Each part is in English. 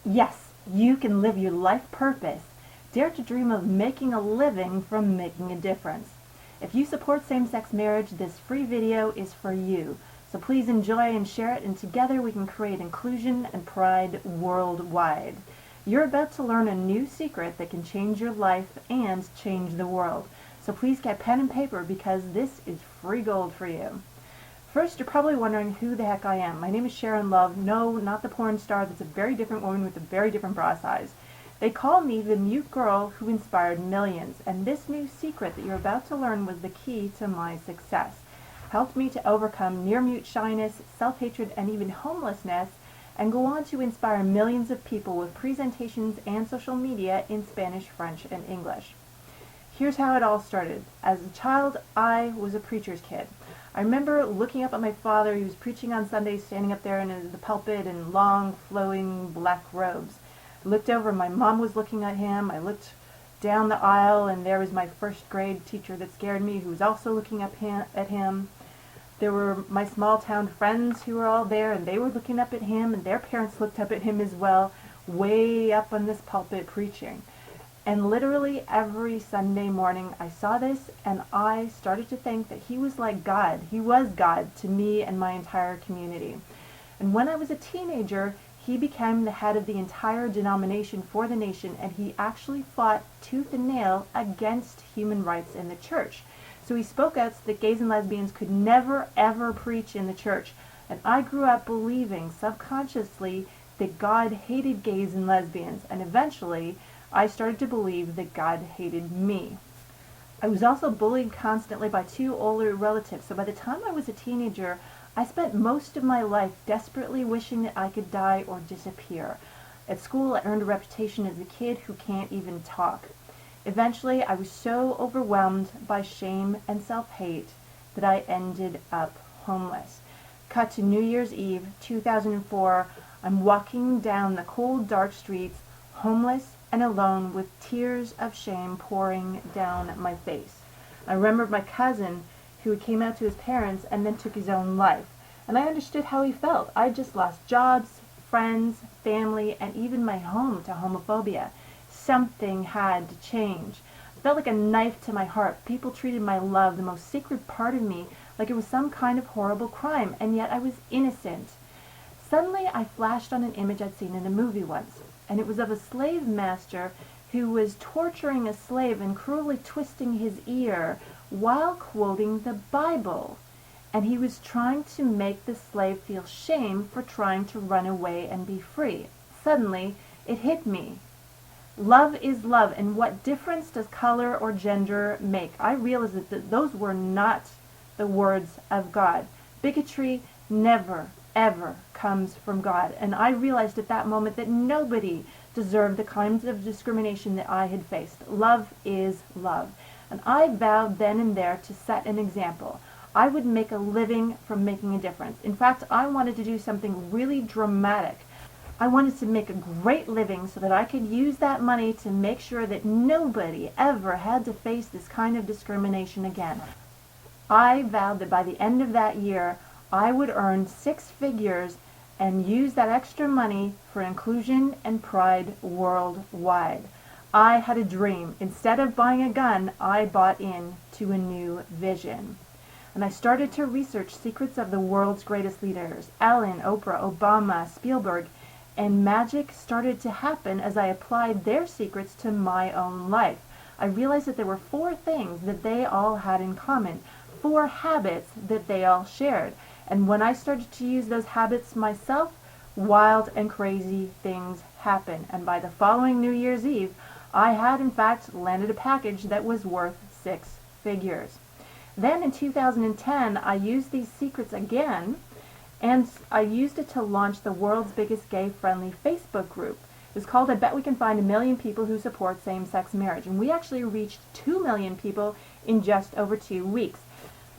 Yes, you can live your life purpose. Dare to dream of making a living from making a difference. If you support same-sex marriage, this free video is for you. So please enjoy and share it, and together we can create inclusion and pride worldwide. You're about to learn a new secret that can change your life and change the world. So please get pen and paper because this is free gold for you. First, you're probably wondering who the heck I am. My name is Sharon Love. No, not the porn star. That's a very different woman with a very different bra size. They call me the mute girl who inspired millions, and this new secret that you're about to learn was the key to my success. Helped me to overcome near-mute shyness, self-hatred, and even homelessness, and go on to inspire millions of people with presentations and social media in Spanish, French, and English. Here's how it all started. As a child, I was a preacher's kid. I remember looking up at my father. He was preaching on Sundays, standing up there in the pulpit in long, flowing black robes. I looked over, my mom was looking at him. I looked down the aisle, and there was my first grade teacher that scared me, who was also looking up at him. There were my small town friends who were all there, and they were looking up at him, and their parents looked up at him as well, way up on this pulpit preaching. And literally every Sunday morning I saw this, and I started to think that he was like God. He was God to me and my entire community. And when I was a teenager, he became the head of the entire denomination for the nation, and he actually fought tooth and nail against human rights in the church. So he spoke out so that gays and lesbians could never ever preach in the church. And I grew up believing subconsciously that God hated gays and lesbians, and eventually I started to believe that God hated me. I was also bullied constantly by two older relatives, so by the time I was a teenager, I spent most of my life desperately wishing that I could die or disappear. At school, I earned a reputation as a kid who can't even talk. Eventually, I was so overwhelmed by shame and self-hate that I ended up homeless. Cut to New Year's Eve, 2004, I'm walking down the cold, dark streets, homeless and alone, with tears of shame pouring down my face. I remembered my cousin who came out to his parents and then took his own life, and I understood how he felt. I just lost jobs, friends, family, and even my home to homophobia. Something had to change. It felt like a knife to my heart. People treated my love, the most sacred part of me, like it was some kind of horrible crime, and yet I was innocent. Suddenly I flashed on an image I'd seen in a movie once, and it was of a slave master who was torturing a slave and cruelly twisting his ear while quoting the Bible. And he was trying to make the slave feel shame for trying to run away and be free. Suddenly, it hit me. Love is love, and what difference does color or gender make? I realized that those were not the words of God. Bigotry never, ever comes from God. And I realized at that moment that nobody deserved the kinds of discrimination that I had faced. Love is love. And I vowed then and there to set an example. I would make a living from making a difference. In fact, I wanted to do something really dramatic. I wanted to make a great living so that I could use that money to make sure that nobody ever had to face this kind of discrimination again. I vowed that by the end of that year, I would earn 6 figures and use that extra money for inclusion and pride worldwide. I had a dream. Instead of buying a gun, I bought into a new vision. And I started to research secrets of the world's greatest leaders, Ellen, Oprah, Obama, Spielberg, and magic started to happen as I applied their secrets to my own life. I realized that there were 4 things that they all had in common, 4 habits that they all shared. And when I started to use those habits myself, wild and crazy things happened. And by the following New Year's Eve, I had in fact landed a package that was worth 6 figures. Then in 2010, I used these secrets again, and I used it to launch the world's biggest gay-friendly Facebook group. It's called I Bet We Can Find a Million People Who Support Same-Sex Marriage. And we actually reached 2 million people in just over 2 weeks.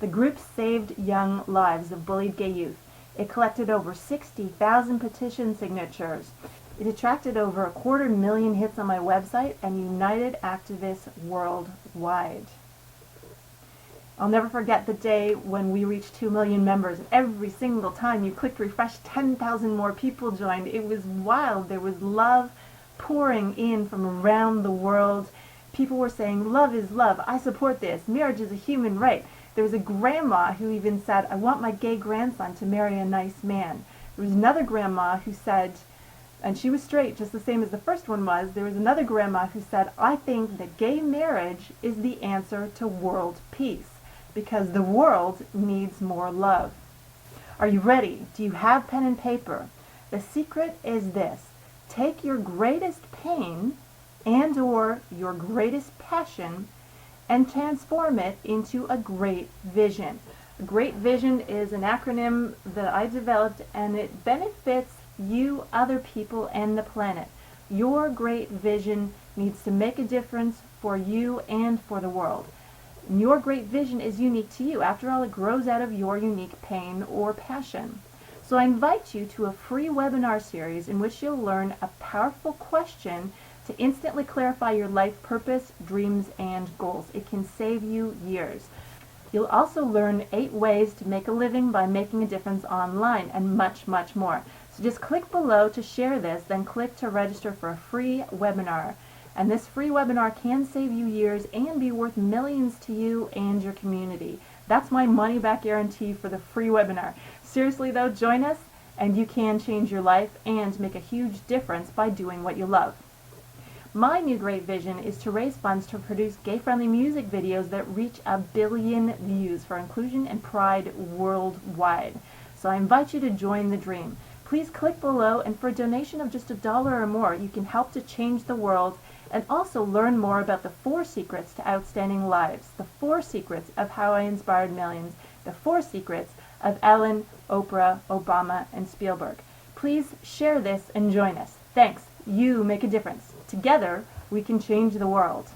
The group saved young lives of bullied gay youth. It collected over 60,000 petition signatures. It attracted over 250,000 hits on my website and united activists worldwide. I'll never forget the day when we reached 2 million members. Every single time you clicked refresh, 10,000 more people joined. It was wild. There was love pouring in from around the world. People were saying, love is love. I support this. Marriage is a human right. There was a grandma who even said, I want my gay grandson to marry a nice man. There was another grandma who said, and she was straight, just the same as the first one was, there was another grandma who said, I think that gay marriage is the answer to world peace, because the world needs more love. Are you ready? Do you have pen and paper? The secret is this. Take your greatest pain and or your greatest passion and transform it into a great vision. A great vision is an acronym that I developed, and it benefits you, other people, and the planet. Your great vision needs to make a difference for you and for the world. And your great vision is unique to you. After all, it grows out of your unique pain or passion. So I invite you to a free webinar series in which you'll learn a powerful question to instantly clarify your life purpose, dreams, and goals. It can save you years. You'll also learn 8 ways to make a living by making a difference online, and much, much more. So just click below to share this, then click to register for a free webinar. And this free webinar can save you years and be worth millions to you and your community. That's my money back guarantee for the free webinar. Seriously though, join us and you can change your life and make a huge difference by doing what you love. My new great vision is to raise funds to produce gay-friendly music videos that reach 1 billion views for inclusion and pride worldwide. So I invite you to join the dream. Please click below, and for a donation of just $1 or more, you can help to change the world and also learn more about the 4 secrets to outstanding lives, the 4 secrets of how I inspired millions, the 4 secrets of Ellen, Oprah, Obama, and Spielberg. Please share this and join us. Thanks. You make a difference. Together, we can change the world.